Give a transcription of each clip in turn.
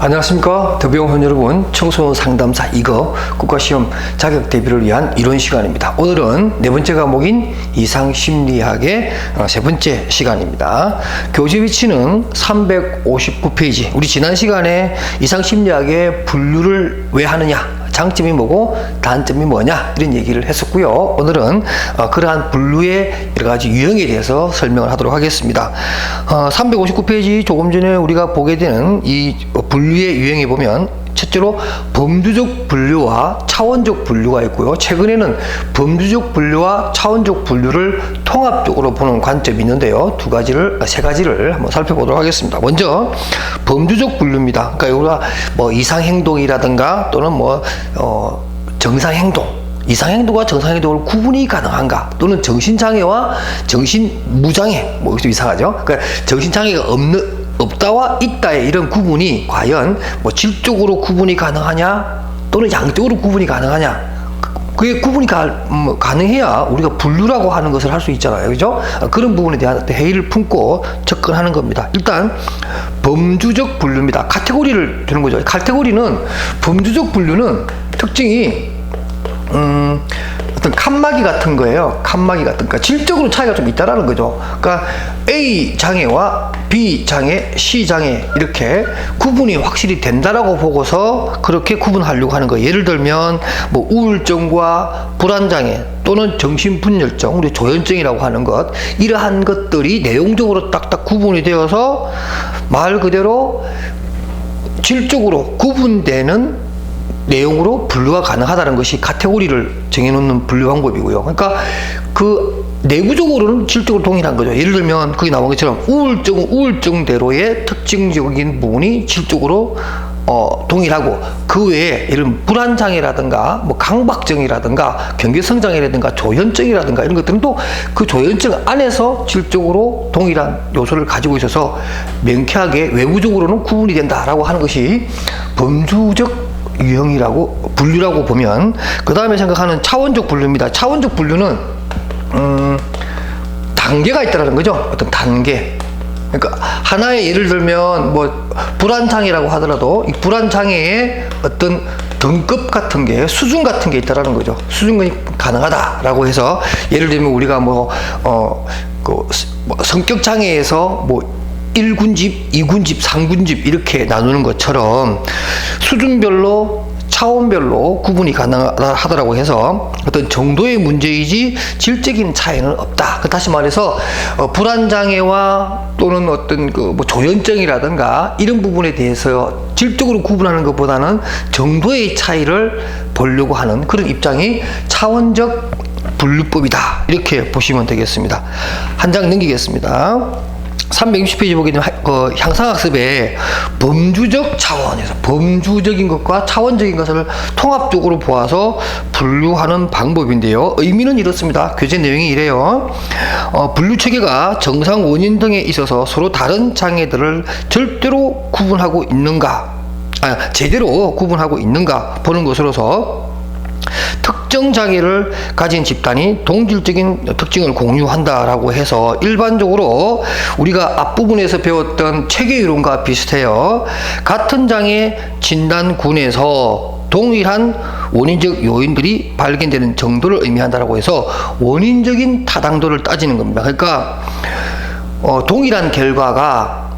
안녕하십니까. 더비용원 여러분, 청소년 상담사 2급 국가시험 자격 대비를 위한 이론 시간입니다. 오늘은 네 번째 과목인 이상심리학의 세 번째 시간입니다. 교재 위치는 359페이지. 우리 지난 시간에 이상심리학의 분류를 왜 하느냐, 장점이 뭐고 단점이 뭐냐, 이런 얘기를 했었고요. 오늘은 그러한 분류의 여러 가지 유형에 대해서 설명을 하도록 하겠습니다. 359페이지 조금 전에 우리가 보게 되는 이 분류의 유형에 보면 첫째로 범주적 분류와 차원적 분류가 있고요. 최근에는 범주적 분류와 차원적 분류를 통합적으로 보는 관점이 있는데요. 세 가지를 한번 살펴보도록 하겠습니다. 먼저 범주적 분류입니다. 그러니까 우리가 뭐 이상행동이라든가 또는 정상행동, 이상행동과 정상행동을 구분이 가능한가, 또는 정신장애와 정신무장애, 뭐 좀 이상하죠. 그러니까 정신장애가 없다와 있다의 이런 구분이 과연 질적으로 구분이 가능하냐, 또는 양적으로 구분이 가능하냐. 그게 구분이 가능해야 우리가 분류라고 하는 것을 할 수 있잖아요. 그죠? 그런 부분에 대한 회의를 품고 접근하는 겁니다. 일단 범주적 분류입니다. 카테고리를 두는 거죠. 범주적 분류는 특징이 어떤 칸막이 같은 거예요. 그러니까 질적으로 차이가 좀 있다라는 거죠. 그러니까 A 장애와 B 장애, C 장애 이렇게 구분이 확실히 된다라고 보고서 그렇게 구분하려고 하는 거예요. 예를 들면 우울증과 불안장애 또는 정신분열증, 우리 조현증이라고 하는 것, 이러한 것들이 내용적으로 딱딱 구분이 되어서 말 그대로 질적으로 구분되는 내용으로 분류가 가능하다는 것이 카테고리를 정해놓는 분류 방법이고요. 그러니까 그 내부적으로는 질적으로 동일한 거죠. 예를 들면 거기 나온 것처럼 우울증은 우울증대로의 특징적인 부분이 질적으로 동일하고, 그 외에 예를 들면 불안장애라든가 강박증이라든가 경계성장애라든가 조현증이라든가 이런 것들은 또 그 조현증 안에서 질적으로 동일한 요소를 가지고 있어서 명쾌하게 외부적으로는 구분이 된다라고 하는 것이 범주적 분류라고 보면, 그 다음에 생각하는 차원적 분류입니다. 차원적 분류는 단계가 있다는 거죠. 어떤 단계. 그러니까 하나의 예를 들면 불안장애라고 하더라도 이 불안장애의 어떤 등급 같은 게, 수준 같은 게 있다라는 거죠. 수준이 가능하다라고 해서 예를 들면 우리가 성격 장애에서 1군집, 2군집, 3군집 이렇게 나누는 것처럼 수준별로, 차원별로 구분이 가능하다라고 해서 어떤 정도의 문제이지 질적인 차이는 없다. 다시 말해서 불안장애와 또는 어떤 조현증이라든가 이런 부분에 대해서 질적으로 구분하는 것보다는 정도의 차이를 보려고 하는 그런 입장이 차원적 분류법이다. 이렇게 보시면 되겠습니다. 한 장 넘기겠습니다. 360페이지 보게 되면 향상학습에 범주적 차원에서 범주적인 것과 차원적인 것을 통합적으로 보아서 분류하는 방법인데요. 의미는 이렇습니다. 교재 내용이 이래요. 분류 체계가 정상 원인 등에 있어서 서로 다른 장애들을 제대로 구분하고 있는가 보는 것으로서 특정 장애를 가진 집단이 동질적인 특징을 공유한다라고 해서, 일반적으로 우리가 앞부분에서 배웠던 체계 이론과 비슷해요. 같은 장애 진단군에서 동일한 원인적 요인들이 발견되는 정도를 의미한다라고 해서 원인적인 타당도를 따지는 겁니다. 그러니까 동일한 결과가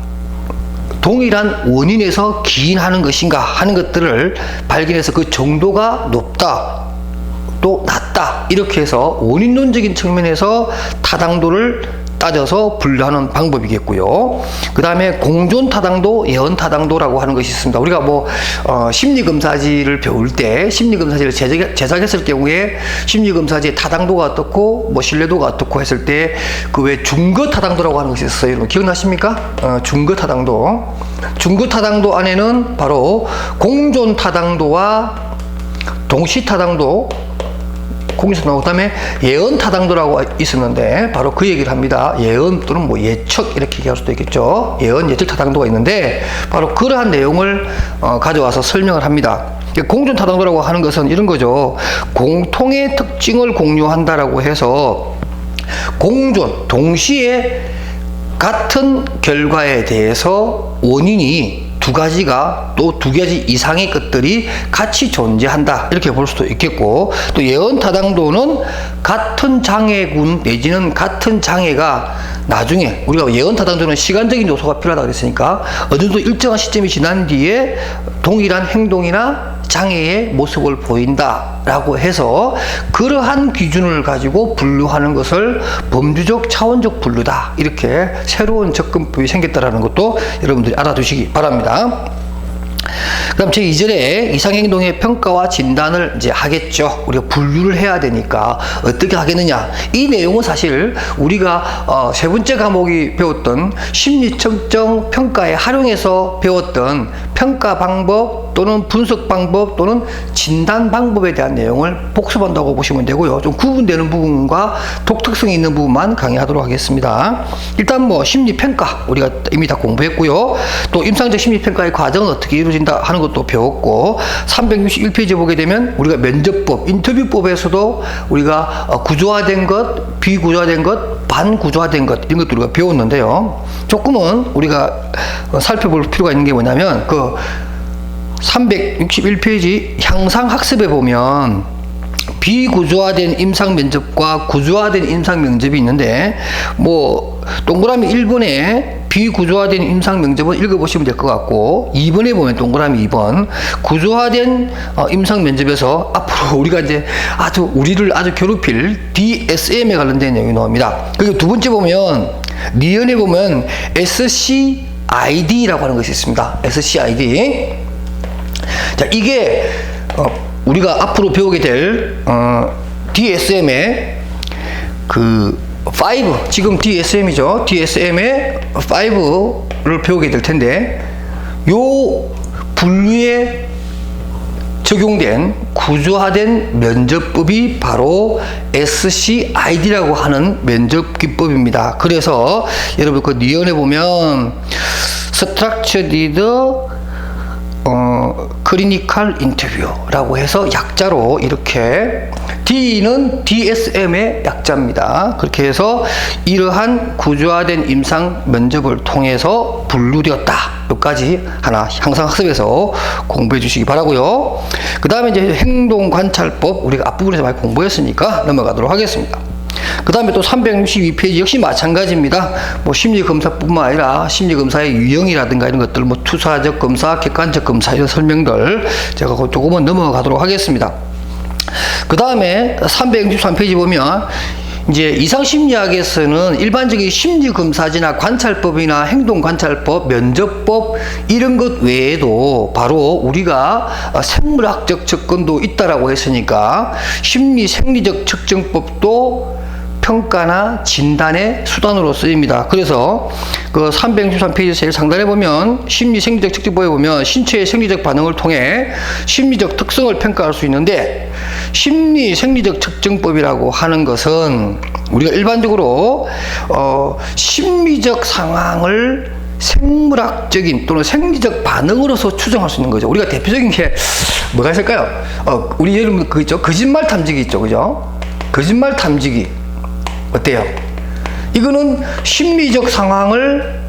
동일한 원인에서 기인하는 것인가 하는 것들을 발견해서 그 정도가 높다, 또 낮다, 이렇게 해서 원인론적인 측면에서 타당도를 따져서 분류하는 방법이겠고요. 그 다음에 공존 타당도, 예언 타당도라고 하는 것이 있습니다. 우리가 심리검사지를 배울 때, 심리검사지를 제작했을 경우에 심리검사지의 타당도가 어떻고 신뢰도가 어떻고 했을 때 그 외 중거 타당도라고 하는 것이 있어요. 여러분 기억나십니까? 중거 타당도 안에는 바로 공존 타당도와 동시 타당도, 그다음에 예언 타당도라고 있었는데 바로 그 얘기를 합니다. 예언 또는 예측 이렇게 얘기할 수도 있겠죠. 예언, 예측 타당도가 있는데 바로 그러한 내용을 가져와서 설명을 합니다. 공존 타당도라고 하는 것은 이런 거죠. 공통의 특징을 공유한다라고 해서 동시에 같은 결과에 대해서 원인이 두 가지가 또 두 가지 이상의 것들이 같이 존재한다 이렇게 볼 수도 있겠고, 또 예언타당도는 같은 장애군 내지는 같은 장애가 나중에 우리가 예언타당도는 시간적인 요소가 필요하다고 그랬으니까 어느 정도 일정한 시점이 지난 뒤에 동일한 행동이나 장애의 모습을 보인다라고 해서 그러한 기준을 가지고 분류하는 것을 범주적 차원적 분류다, 이렇게 새로운 접근법이 생겼다라는 것도 여러분들이 알아두시기 바랍니다. 그럼 제2절에 이상행동의 평가와 진단을 이제 하겠죠. 우리가 분류를 해야 되니까 어떻게 하겠느냐. 이 내용은 사실 우리가 세 번째 과목이 배웠던 심리측정 평가에 활용해서 배웠던 평가 방법 또는 분석 방법 또는 진단 방법에 대한 내용을 복습한다고 보시면 되고요. 좀 구분되는 부분과 독특성이 있는 부분만 강의하도록 하겠습니다. 일단 뭐 심리평가 우리가 이미 다 공부했고요. 또 임상적 심리평가의 과정은 어떻게 이루어진다 하는 것도 배웠고, 361페이지 보게 되면 우리가 면접법, 인터뷰법에서도 우리가 구조화된 것, 비구조화된 것, 반구조화된 것 이런 것도 우리가 배웠는데요. 조금은 우리가 살펴볼 필요가 있는 게 뭐냐면 그 361페이지 향상학습에 보면 비구조화된 임상면접과 구조화된 임상면접이 있는데, 뭐 동그라미 1번에 비구조화된 임상면접은 읽어보시면 될 것 같고, 2번에 보면 동그라미 2번 구조화된 임상면접에서 앞으로 우리가 이제 우리를 아주 괴롭힐 DSM에 관련된 내용이 나옵니다. 그리고 두 번째 보면 니은에 보면 SCID라고 하는 것이 있습니다. SCID. 자, 이게 우리가 앞으로 배우게 될 DSM의 그 5, 지금 DSM이죠. DSM의 5를 배우게 될 텐데, 요 분류에 적용된 구조화된 면접법이 바로 SCID라고 하는 면접 기법입니다. 그래서 여러분 그 니언에 보면 Structured 클리니컬 인터뷰라고 해서 약자로 이렇게, D는 DSM의 약자입니다. 그렇게 해서 이러한 구조화된 임상 면접을 통해서 분류되었다. 여기까지 하나 향상 학습에서 공부해 주시기 바라고요. 그 다음에 이제 행동관찰법 우리가 앞부분에서 많이 공부했으니까 넘어가도록 하겠습니다. 그 다음에 또 362페이지 역시 마찬가지입니다. 뭐 심리검사뿐만 아니라 심리검사의 유형이라든가 이런 것들, 뭐 투사적 검사, 객관적 검사 이런 설명들 제가 조금은 넘어가도록 하겠습니다. 그 다음에 363페이지 보면 이제 이상심리학에서는 일반적인 심리검사지나 관찰법이나 행동관찰법, 면접법 이런 것 외에도 바로 우리가 생물학적 접근도 있다라고 했으니까 심리 생리적 측정법도 평가나 진단의 수단으로 쓰입니다. 그래서 그 363페이지 제일 상단에 보면 심리 생리적 측정법에 보면 신체의 생리적 반응을 통해 심리적 특성을 평가할 수 있는데, 심리 생리적 측정법이라고 하는 것은 우리가 일반적으로 심리적 상황을 생물학적인 또는 생리적 반응으로서 추정할 수 있는 거죠. 우리가 대표적인 게 뭐가 있을까요? 우리 여러분 그 있죠. 거짓말 탐지기 있죠, 그죠? 거짓말 탐지기 어때요? 이거는 심리적 상황을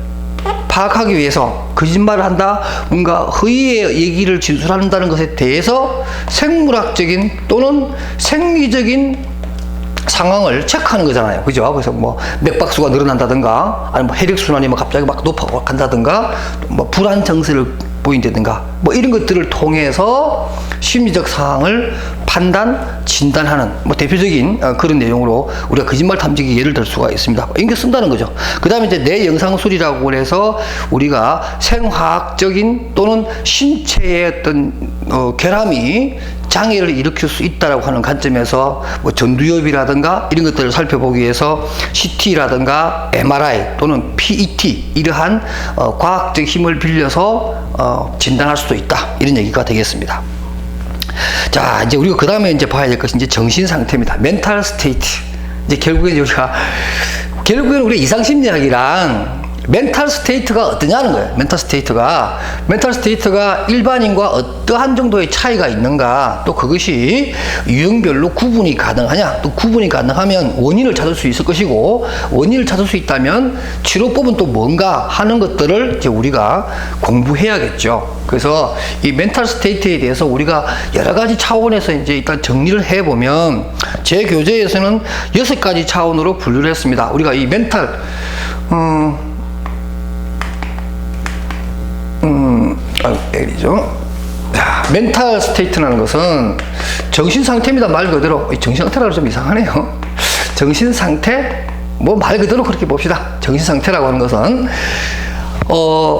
파악하기 위해서 거짓말을 한다, 뭔가 허위의 얘기를 진술한다는 것에 대해서 생물학적인 또는 생리적인 상황을 체크하는 거잖아요. 그죠? 그래서 뭐 맥박수가 늘어난다든가, 아니면 뭐 혈액순환이 뭐 갑자기 막 높아간다든가, 뭐 불안 증세를 보인다든가, 뭐 이런 것들을 통해서 심리적 상황을 판단, 진단하는 뭐 대표적인 그런 내용으로 우리가 거짓말 탐지기 예를 들 수가 있습니다. 이게 쓴다는 거죠. 그 다음에 이제 뇌 영상술이라고 해서 우리가 생화학적인 또는 신체의 어떤 결함이 장애를 일으킬 수 있다라고 하는 관점에서 뭐 전두엽이라든가 이런 것들을 살펴보기 위해서 CT라든가 MRI 또는 PET 이러한 과학적 힘을 빌려서 진단할 수도 있다, 이런 얘기가 되겠습니다. 자, 이제 우리가 그 다음에 이제 봐야 될 것이 이제 정신 상태입니다. 멘탈 스테이트. 이제 결국엔 우리가 이상심리학이랑 멘탈 스테이트가 어떠냐는 거예요. 멘탈 스테이트가 일반인과 어떠한 정도의 차이가 있는가, 또 그것이 유형별로 구분이 가능하냐, 또 구분이 가능하면 원인을 찾을 수 있을 것이고, 원인을 찾을 수 있다면 치료법은 또 뭔가 하는 것들을 이제 우리가 공부해야겠죠. 그래서 이 멘탈 스테이트에 대해서 우리가 여러 가지 차원에서 이제 일단 정리를 해보면, 제 교재에서는 6가지 차원으로 분류를 했습니다. 우리가 이 멘탈, 얘기죠. 멘탈 스테이트라는 것은 정신 상태입니다. 말 그대로. 정신 상태라고 좀 이상하네요. 정신 상태, 뭐 말 그대로 그렇게 봅시다. 정신 상태라고 하는 것은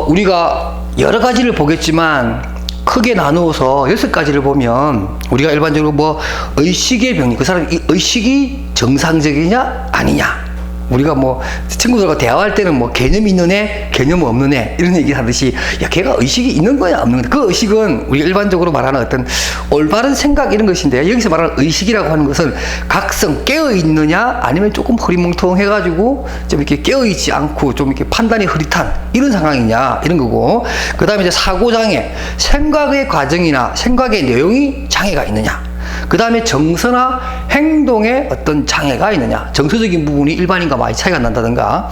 우리가 여러 가지를 보겠지만 크게 나누어서 6가지를 보면, 우리가 일반적으로 뭐 의식의 병리, 그 사람 이 의식이 정상적이냐 아니냐, 우리가 뭐 친구들과 대화할 때는 뭐 개념 있는 애, 개념 없는 애 이런 얘기 하듯이, 야 걔가 의식이 있는 거야 없는 거야. 그 의식은 우리가 일반적으로 말하는 어떤 올바른 생각 이런 것인데, 여기서 말하는 의식이라고 하는 것은 각성, 깨어 있느냐 아니면 조금 흐리멍텅해 가지고 좀 이렇게 깨어 있지 않고 좀 이렇게 판단이 흐릿한 이런 상황이냐 이런 거고, 그 다음에 이제 사고 장애, 생각의 과정이나 생각의 내용이 장애가 있느냐, 그 다음에 정서나 행동에 어떤 장애가 있느냐, 정서적인 부분이 일반인과 많이 차이가 난다든가,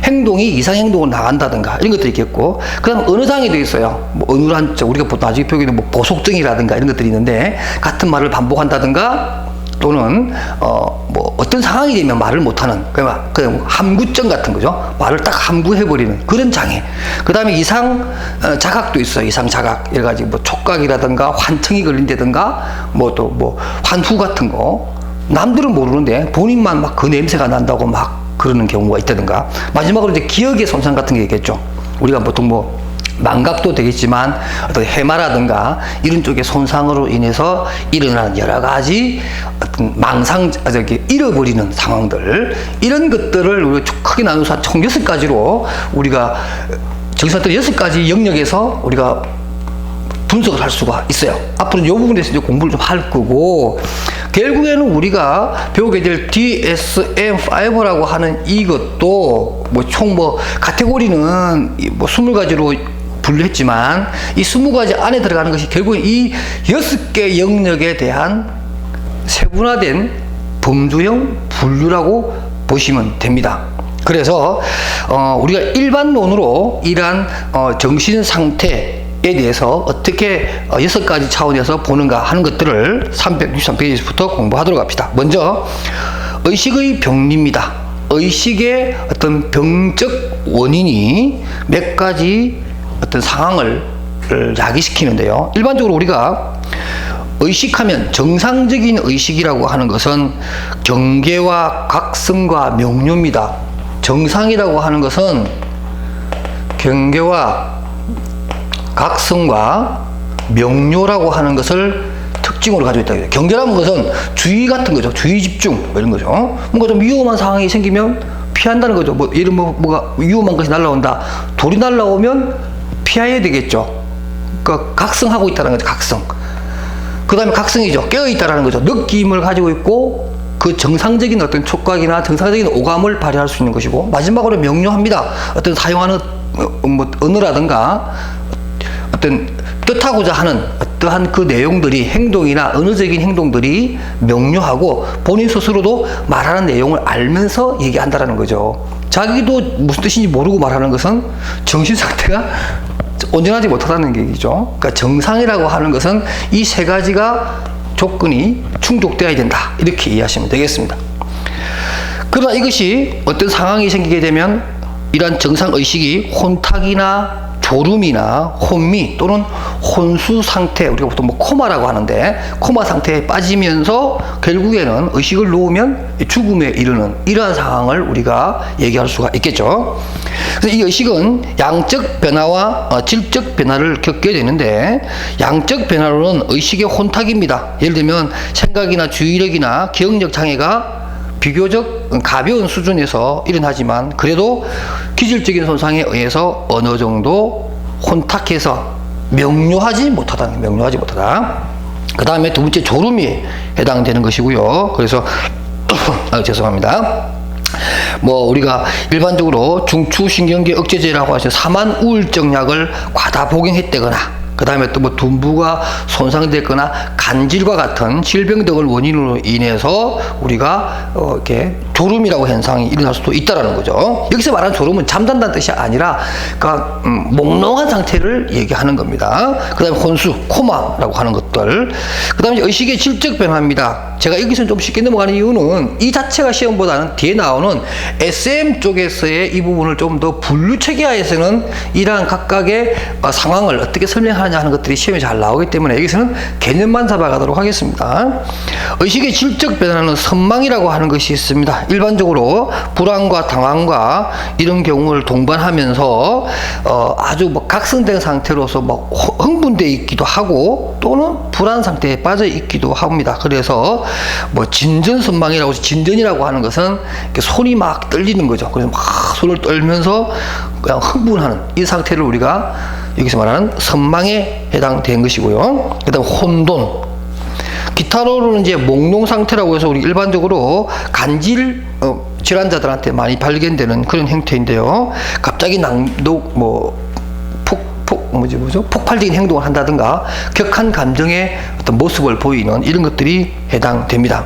행동이 이상 행동으로 나간다든가 이런 것들이 있겠고, 그 다음 언어 장애도 있어요. 뭐 언어란 우리가 보통 나중에 표기는 뭐 보속증이라든가 이런 것들이 있는데, 같은 말을 반복한다든가, 또는 뭐 어떤 상황이 되면 말을 못하는, 그냥 함구증 같은 거죠. 말을 딱 함구해버리는 그런 장애. 그 다음에 이상 자각도 있어요. 이상 자각, 여러 가지 뭐 촉각이라든가 환청이 걸린다든가, 뭐 또 뭐 환후 같은 거, 남들은 모르는데 본인만 막 그 냄새가 난다고 막 그러는 경우가 있다든가, 마지막으로 이제 기억의 손상 같은 게 있겠죠. 우리가 보통 뭐 망각도 되겠지만 어떤 해마라든가 이런 쪽의 손상으로 인해서 일어나는 여러 가지 어떤 잃어버리는 상황들, 이런 것들을 우리가 크게 나누어서 총 6가지로 우리가 정신상태 6가지 영역에서 우리가 분석을 할 수가 있어요. 앞으로는 이 부분에 대해서 이제 공부를 좀 할 거고, 결국에는 우리가 배우게 될 DSM-5라고 하는 이것도 뭐 총 뭐 카테고리는 뭐 20가지로 분류했지만, 이 20가지 안에 들어가는 것이 결국은 이 6개 영역에 대한 세분화된 범주형 분류라고 보시면 됩니다. 그래서 우리가 일반론으로 이러한 정신 상태에 대해서 어떻게 6가지 차원에서 보는가 하는 것들을 363페이지부터 공부하도록 합시다. 먼저 의식의 병리입니다. 의식의 어떤 병적 원인이 몇 가지 어떤 상황을 야기시키는데요. 일반적으로 우리가 의식하면, 정상적인 의식이라고 하는 것은 경계와 각성과 명료입니다. 정상이라고 하는 것은 경계와 각성과 명료라고 하는 것을 특징으로 가지고 있다. 경계라는 것은 주의 같은 거죠. 주의 집중, 뭐 이런 거죠. 뭔가 좀 위험한 상황이 생기면 피한다는 거죠. 뭐 예를 뭐가 위험한 것이 날라온다, 돌이 날라오면 피해야 되겠죠. 그러니까 각성하고 있다는 거죠. 각성. 그 다음에 각성이죠. 깨어있다라는 거죠. 느낌을 가지고 있고 그 정상적인 어떤 촉각이나 정상적인 오감을 발휘할 수 있는 것이고, 마지막으로 명료합니다. 어떤 사용하는 뭐 언어라든가 어떤 뜻하고자 하는 어떠한 그 내용들이, 행동이나 언어적인 행동들이 명료하고 본인 스스로도 말하는 내용을 알면서 얘기한다라는 거죠. 자기도 무슨 뜻인지 모르고 말하는 것은 정신 상태가 온전하지 못하다는 얘기죠. 그러니까 정상이라고 하는 것은 이 3가지가 조건이 충족되어야 된다, 이렇게 이해하시면 되겠습니다. 그러나 이것이 어떤 상황이 생기게 되면 이러한 정상의식이 혼탁이나 졸음이나 혼미 또는 혼수 상태, 우리가 보통 뭐 코마라고 하는데, 코마 상태에 빠지면서 결국에는 의식을 놓으면 죽음에 이르는 이러한 상황을 우리가 얘기할 수가 있겠죠. 그래서 이 의식은 양적 변화와 질적 변화를 겪게 되는데, 양적 변화로는 의식의 혼탁입니다. 예를 들면 생각이나 주의력이나 기억력 장애가 비교적 가벼운 수준에서 일어나지만, 그래도 기질적인 손상에 의해서 어느 정도 혼탁해서 명료하지 못하다. 그 다음에 두 번째 졸음이 해당되는 것이고요. 그래서 죄송합니다. 뭐 우리가 일반적으로 중추신경계 억제제라고 하죠. 사만 우울증 약을 과다 복용했다거나 그 다음에 또 뭐 둔부가 손상됐거나 간질과 같은 질병 등을 원인으로 인해서 우리가 이렇게 졸음이라고 현상이 일어날 수도 있다라는 거죠. 여기서 말하는 졸음은 잠잔다는 뜻이 아니라 그러니까 몽롱한 상태를 얘기하는 겁니다. 그 다음에 혼수, 코마라고 하는 것들. 그 다음에 의식의 질적 변화입니다. 제가 여기서 좀 쉽게 넘어가는 이유는 이 자체가 시험보다는 뒤에 나오는 SM 쪽에서의 이 부분을 좀 더 분류체계화해서는 이러한 각각의 상황을 어떻게 설명하느냐 하는 것들이 시험에 잘 나오기 때문에 여기서는 개념만 잡아가도록 하겠습니다. 의식의 질적 변화는 선망이라고 하는 것이 있습니다. 일반적으로 불안과 당황과 이런 경우를 동반하면서 아주 뭐 각성된 상태로서 막 흥분되어 있기도 하고 또는 불안 상태에 빠져 있기도 합니다. 그래서 뭐 진전선망이라고 해서 진전이라고 하는 것은 이렇게 손이 막 떨리는 거죠. 그래서 막 손을 떨면서 그냥 흥분하는 이 상태를 우리가 여기서 말하는 선망에 해당된 것이고요. 그 다음 혼돈. 기타로는 이제 몽롱 상태라고 해서 우리 일반적으로 간질 질환자들한테 많이 발견되는 그런 형태인데요. 갑자기 폭발적인 행동을 한다든가 격한 감정의 어떤 모습을 보이는 이런 것들이 해당됩니다.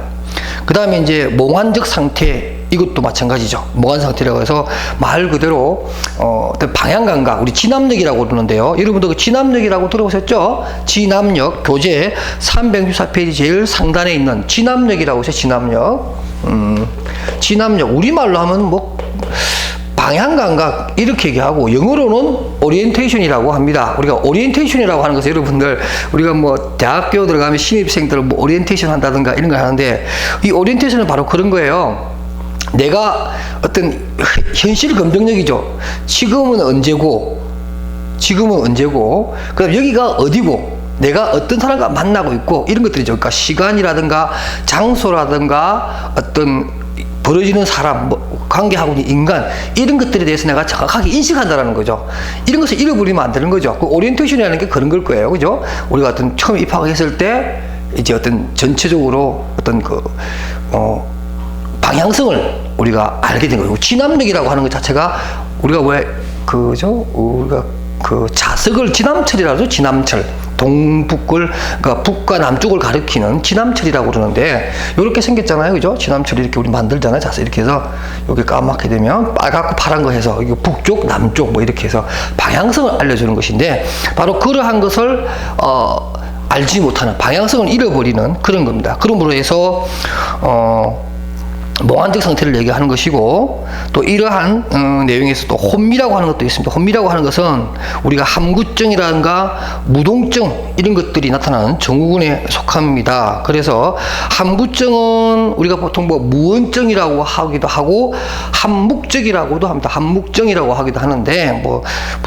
그 다음에 이제 몽환적 상태, 이것도 마찬가지죠. 몽환 상태라고 해서 말 그대로 어떤 방향 감각, 우리 진압력이라고 그러는데요. 여러분들 그 진압력이라고 들어보셨죠? 진압력, 교재 364페이지 제일 상단에 있는 진압력이라고 해서 진압력. 진압력, 우리말로 하면 뭐 방향 감각 이렇게 얘기하고 영어로는 오리엔테이션이라고 합니다. 우리가 오리엔테이션이라고 하는 것은 여러분들 우리가 뭐 대학교 들어가면 신입생들 뭐 오리엔테이션 한다든가 이런 걸 하는데 이 오리엔테이션은 바로 그런 거예요. 내가 어떤 현실 검증력이죠. 지금은 언제고 그다음 여기가 어디고 내가 어떤 사람과 만나고 있고 이런 것들이죠. 그러니까 시간이라든가 장소라든가 어떤 벌어지는 사람, 뭐 관계하고 있는 인간 이런 것들에 대해서 내가 정확하게 인식한다라는 거죠. 이런 것을 잃어버리면 안 되는 거죠. 그 오리엔테이션이라는 게 그런 걸 거예요, 그죠? 우리가 어떤 처음 입학했을 때 이제 어떤 전체적으로 어떤 방향성을 우리가 알게 된 거예요. 진압력이라고 하는 것 자체가 우리가 우리가 그 자석을 진암철이라고 하죠. 진암철. 동북을, 그러니까 북과 남쪽을 가리키는 진암철이라고 그러는데, 요렇게 생겼잖아요. 그죠? 진암철 이렇게 우리 만들잖아요. 자석 이렇게 해서, 여기 까맣게 되면 빨갛고 파란 거 해서, 이거 북쪽, 남쪽 뭐 이렇게 해서 방향성을 알려주는 것인데, 바로 그러한 것을, 알지 못하는, 방향성을 잃어버리는 그런 겁니다. 그러므로 해서, 몽환적 상태를 얘기하는 것이고, 또 이러한 내용에서 또 혼미라고 하는 것도 있습니다. 혼미라고 하는 것은 우리가 함구증이라든가 무동증 이런 것들이 나타나는 증후군에 속합니다. 그래서 함구증은 우리가 보통 뭐 무언증이라고 하기도 하고 함묵증이라고도 합니다. 함묵증이라고 하기도 하는데 뭐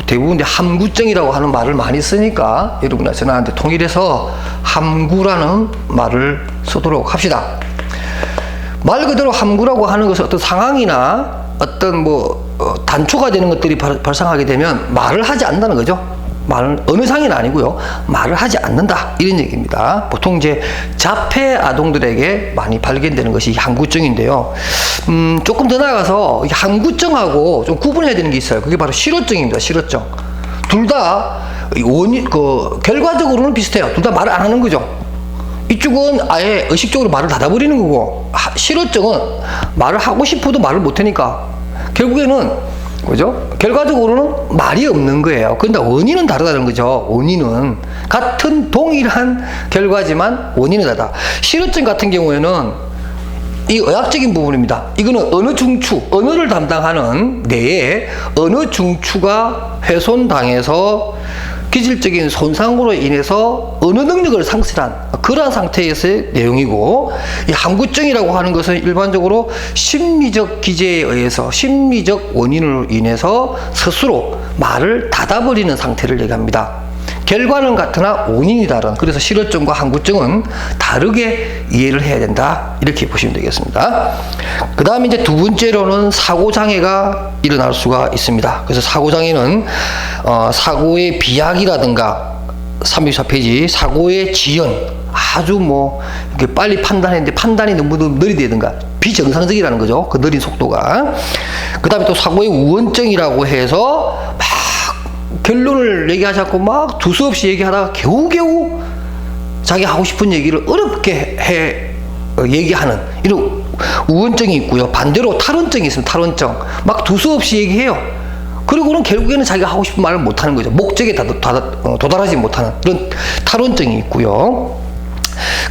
대부분 함구증이라고 하는 말을 많이 쓰니까 여러분과 저한테 통일해서 함구라는 말을 쓰도록 합시다. 말 그대로 함구라고 하는 것은 어떤 상황이나 어떤 단초가 되는 것들이 발생하게 되면 말을 하지 않는다는 거죠. 말은 어느 상이는 아니고요. 말을 하지 않는다. 이런 얘기입니다. 보통 이제 자폐 아동들에게 많이 발견되는 것이 함구증인데요. 조금 더 나아가서 함구증하고 좀 구분해야 되는 게 있어요. 그게 바로 실어증입니다. 실어증. 둘 다 결과적으로는 비슷해요. 둘 다 말을 안 하는 거죠. 이쪽은 아예 의식적으로 말을 닫아버리는 거고, 실어증은 말을 하고 싶어도 말을 못하니까 결국에는 그죠? 결과적으로는 말이 없는 거예요. 그런데 원인은 다르다는 거죠. 원인은 같은 동일한 결과지만 원인은 다르다. 실어증 같은 경우에는 이 의학적인 부분입니다. 이거는 어느 중추, 언어를 담당하는 뇌에 어느 중추가 훼손당해서 기질적인 손상으로 인해서 언어 능력을 상실한 그러한 상태에서의 내용이고, 이 함구증이라고 하는 것은 일반적으로 심리적 기제에 의해서 심리적 원인으로 인해서 스스로 말을 닫아버리는 상태를 얘기합니다. 결과는 같으나 원인이 다른, 그래서 실어증과 함구증은 다르게 이해를 해야 된다, 이렇게 보시면 되겠습니다. 그 다음에 이제 두 번째로는 사고장애가 일어날 수가 있습니다. 그래서 사고장애는 사고의 비약이라든가 364페이지 사고의 지연, 아주 이렇게 빨리 판단했는데 판단이 너무 느리다든가 비정상적이라는 거죠. 그 느린 속도가. 그 다음에 또 사고의 우원증이라고 해서 막 결론을 얘기하지 않고 막 두서없이 얘기하다가 겨우겨우 자기 하고 싶은 얘기를 어렵게 얘기하는 이런 우원증이 있고요. 반대로 탈원증이 있으면 탈원증. 막 두서없이 얘기해요. 그리고는 결국에는 자기가 하고 싶은 말을 못하는 거죠. 목적에 도달하지 못하는 이런 탈원증이 있고요.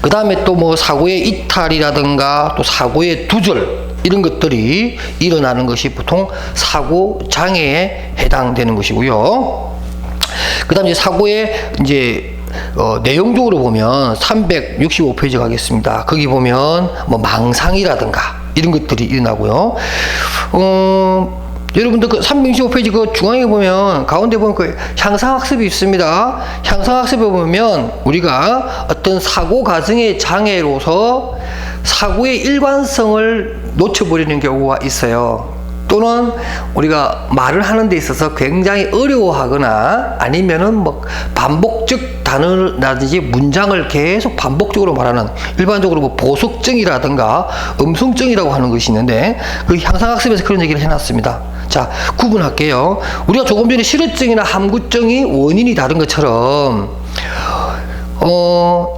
그 다음에 또 뭐 사고의 이탈이라든가 또 사고의 두절 이런 것들이 일어나는 것이 보통 사고 장애에 해당되는 것이고요. 그 다음에 사고의 이제 내용적으로 보면 365페이지 가겠습니다. 거기 보면 뭐 망상이라든가 이런 것들이 일어나고요. 여러분들 그 365페이지 그 중앙에 보면 가운데 보면 그 향상학습이 있습니다. 향상학습에 보면 우리가 어떤 사고 과정의 장애로서 사고의 일관성을 놓쳐버리는 경우가 있어요. 또는 우리가 말을 하는 데 있어서 굉장히 어려워하거나 아니면은 뭐 반복적 단어라든지 문장을 계속 반복적으로 말하는 일반적으로 뭐 보석증이라든가 음성증이라고 하는 것이 있는데 그 향상학습에서 그런 얘기를 해놨습니다. 자, 구분할게요. 우리가 조금 전에 실어증이나 함구증이 원인이 다른 것처럼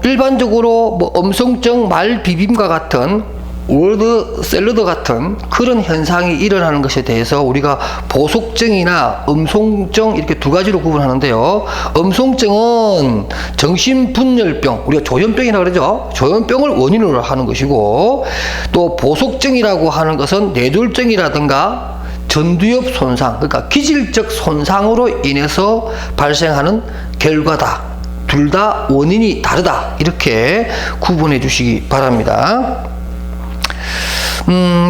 일반적으로 뭐 음성증, 말 비빔과 같은 워드 샐러드 같은 그런 현상이 일어나는 것에 대해서 우리가 보속증이나 음송증 이렇게 두 가지로 구분하는데요. 음송증은 정신분열병, 우리가 조현병이라고 그러죠. 조현병을 원인으로 하는 것이고, 또 보속증이라고 하는 것은 뇌졸중이라든가 전두엽 손상, 그러니까 기질적 손상으로 인해서 발생하는 결과다. 둘 다 원인이 다르다. 이렇게 구분해 주시기 바랍니다.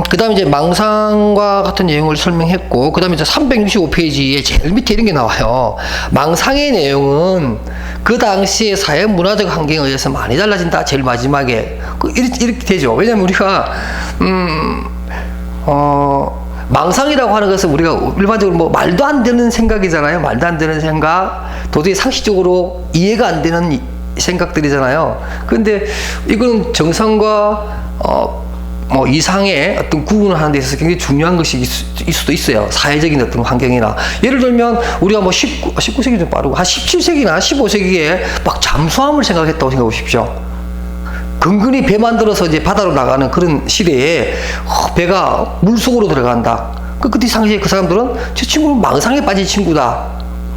그 다음에 이제 망상과 같은 내용을 설명했고, 그 다음에 이제 365페이지에 제일 밑에 이런 게 나와요. 망상의 내용은 그 당시의 사회 문화적 환경에 의해서 많이 달라진다. 제일 마지막에. 이렇게 되죠. 왜냐면 우리가, 망상이라고 하는 것은 우리가 일반적으로 뭐 말도 안 되는 생각이잖아요. 말도 안 되는 생각, 도저히 상식적으로 이해가 안 되는 생각들이잖아요. 그런데 이건 정상과 뭐 이상의 어떤 구분을 하는 데 있어서 굉장히 중요한 것이 있을 수도 있어요. 사회적인 어떤 환경이나. 예를 들면 우리가 뭐 19세기 좀 빠르고 한 17세기나 15세기에 막 잠수함을 생각했다고 생각해 보십시오. 근근히 배 만들어서 이제 바다로 나가는 그런 시대에 배가 물속으로 들어간다. 그때 당시에 그 사람들은 저 친구는 망상에 빠진 친구다.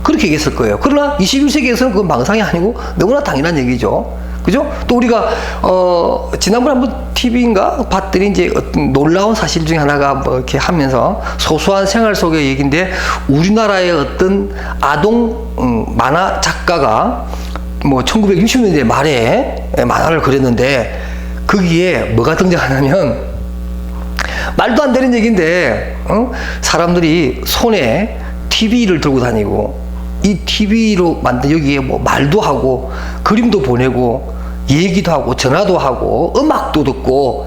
그렇게 얘기했을 거예요. 그러나 21세기에서는 그건 망상이 아니고 너무나 당연한 얘기죠. 그죠? 또 우리가 지난번에 한번 TV인가 봤더니 이제 어떤 놀라운 사실 중에 하나가 뭐 이렇게 하면서 소소한 생활 속의 얘기인데, 우리나라의 어떤 아동 만화 작가가 뭐 1960년대 말에 만화를 그렸는데, 거기에 뭐가 등장하냐면 말도 안 되는 얘기인데 사람들이 손에 TV를 들고 다니고, 이 TV로 만든 여기에 뭐 말도 하고 그림도 보내고 얘기도 하고 전화도 하고 음악도 듣고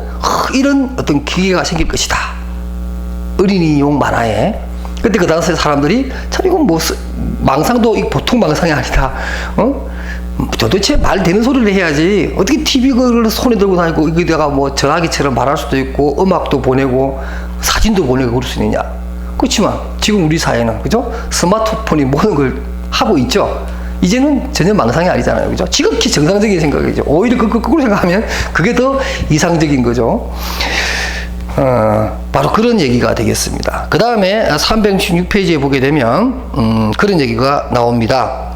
이런 어떤 기계가 생길 것이다. 어린이용 만화에. 그때 그 당시에 사람들이 참 이건 뭐 망상도 보통 망상이 아니다. 도대체 말 되는 소리를 해야지 어떻게 TV를 손에 들고 다니고 여기다가 뭐 전화기처럼 말할 수도 있고 음악도 보내고 사진도 보내고 그럴 수 있느냐. 그렇지만 지금 우리 사회는, 그죠? 스마트폰이 모든 걸 하고 있죠. 이제는 전혀 망상이 아니잖아요. 그죠? 지극히 정상적인 생각이죠. 오히려 거꾸로 생각하면 그게 더 이상적인 거죠. 바로 그런 얘기가 되겠습니다. 그 다음에 316페이지에 보게 되면 그런 얘기가 나옵니다.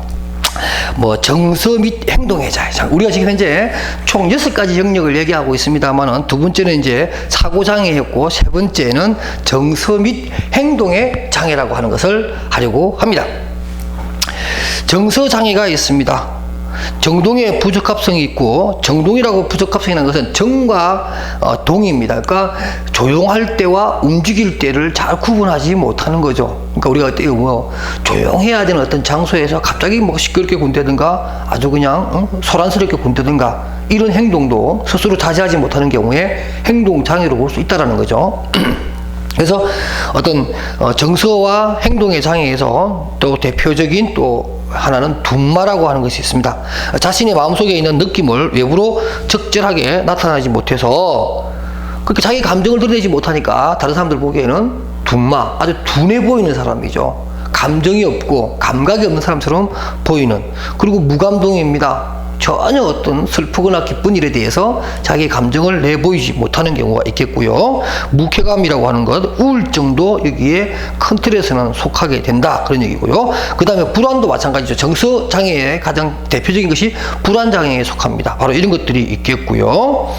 뭐 정서 및 행동의 자해. 우리가 지금 현재 총 6가지 영역을 얘기하고 있습니다만은, 두 번째는 이제 사고장애였고, 세 번째는 정서 및 행동의 장애라고 하는 것을 하려고 합니다. 정서 장애가 있습니다. 정동의 부적합성이 있고, 정동이라고 부적합성이라는 것은 정과 동입니다. 그러니까 조용할 때와 움직일 때를 잘 구분하지 못하는 거죠. 그러니까 우리가 뭐 조용해야 되는 어떤 장소에서 갑자기 뭐 시끄럽게 군다든가 아주 그냥 소란스럽게 군다든가 이런 행동도 스스로 자제하지 못하는 경우에 행동 장애로 볼 수 있다라는 거죠. 그래서 어떤 정서와 행동의 장애에서 또 대표적인 또 하나는 둔마라고 하는 것이 있습니다. 자신의 마음속에 있는 느낌을 외부로 적절하게 나타나지 못해서 그렇게 자기 감정을 드러내지 못하니까 다른 사람들 보기에는 둔마, 아주 둔해 보이는 사람이죠. 감정이 없고 감각이 없는 사람처럼 보이는, 그리고 무감동입니다. 전혀 어떤 슬프거나 기쁜 일에 대해서 자기 감정을 내보이지 못하는 경우가 있겠고요. 무쾌감이라고 하는 것, 우울증도 여기에 큰 틀에서는 속하게 된다, 그런 얘기고요. 그 다음에 불안도 마찬가지죠. 정서장애의 가장 대표적인 것이 불안장애에 속합니다. 바로 이런 것들이 있겠고요.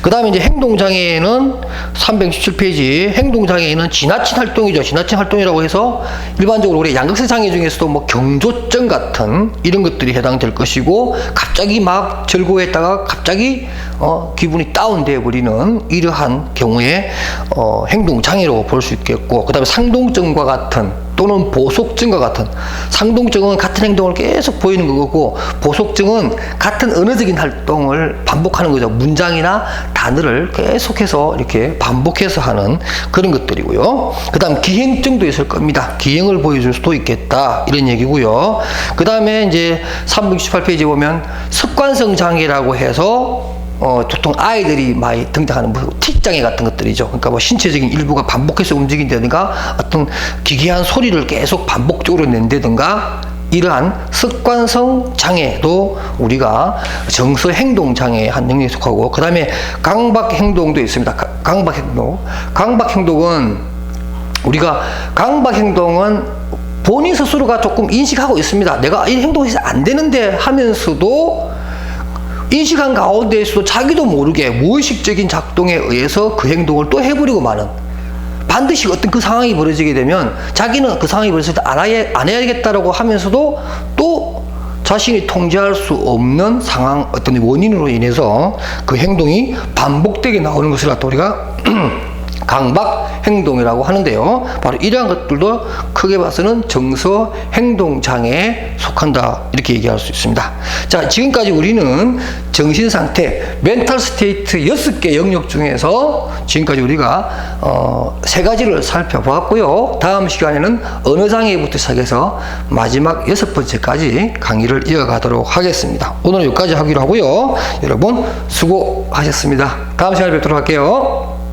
그 다음에 이제 행동장애에는 367페이지, 행동장애에는 지나친 활동이죠. 지나친 활동이라고 해서 일반적으로 우리 양극세 장애 중에서도 뭐 경조증 같은 이런 것들이 해당될 것이고, 갑자기 막 즐거워했다가 갑자기 기분이 다운되어 버리는 이러한 경우에 행동장애로 볼 수 있겠고, 그 다음에 상동증과 같은 또는 보속증과 같은, 상동증은 같은 행동을 계속 보이는 거고, 보속증은 같은 언어적인 활동을 반복하는 거죠. 문장이나 단어를 계속해서 이렇게 반복해서 하는 그런 것들이고요. 그 다음 기행증도 있을 겁니다. 기행을 보여줄 수도 있겠다, 이런 얘기고요. 그 다음에 이제 368페이지 보면 습관성 장애라고 해서 보통 아이들이 많이 등장하는 뭐 틱장애 같은 것들이죠. 그러니까 뭐 신체적인 일부가 반복해서 움직인다든가 어떤 기괴한 소리를 계속 반복적으로 낸다든가, 이러한 습관성 장애도 우리가 정서 행동 장애의 한 영역에 속하고, 그 다음에 강박 행동도 있습니다. 강박 행동. 강박 행동은 우리가 강박 행동은 본인 스스로가 조금 인식하고 있습니다. 내가 이 행동이 안 되는데 하면서도 인식한 가운데에서도 자기도 모르게 무의식적인 작동에 의해서 그 행동을 또 해버리고 마는, 반드시 어떤 그 상황이 벌어지게 되면 자기는 그 상황이 벌어질 때 안 해야겠다라고 하면서도 또 자신이 통제할 수 없는 상황, 어떤 원인으로 인해서 그 행동이 반복되게 나오는 것을 갖다 우리가 강박 행동이라고 하는데요. 바로 이러한 것들도 크게 봐서는 정서 행동 장애에 속한다, 이렇게 얘기할 수 있습니다. 자, 지금까지 우리는 정신 상태, 멘탈 스테이트 6개 영역 중에서 지금까지 우리가 3가지를 살펴보았고요. 다음 시간에는 언어 장애부터 시작해서 마지막 6번째까지 강의를 이어가도록 하겠습니다. 오늘은 여기까지 하기로 하고요. 여러분 수고하셨습니다. 다음 시간에 뵙도록 할게요.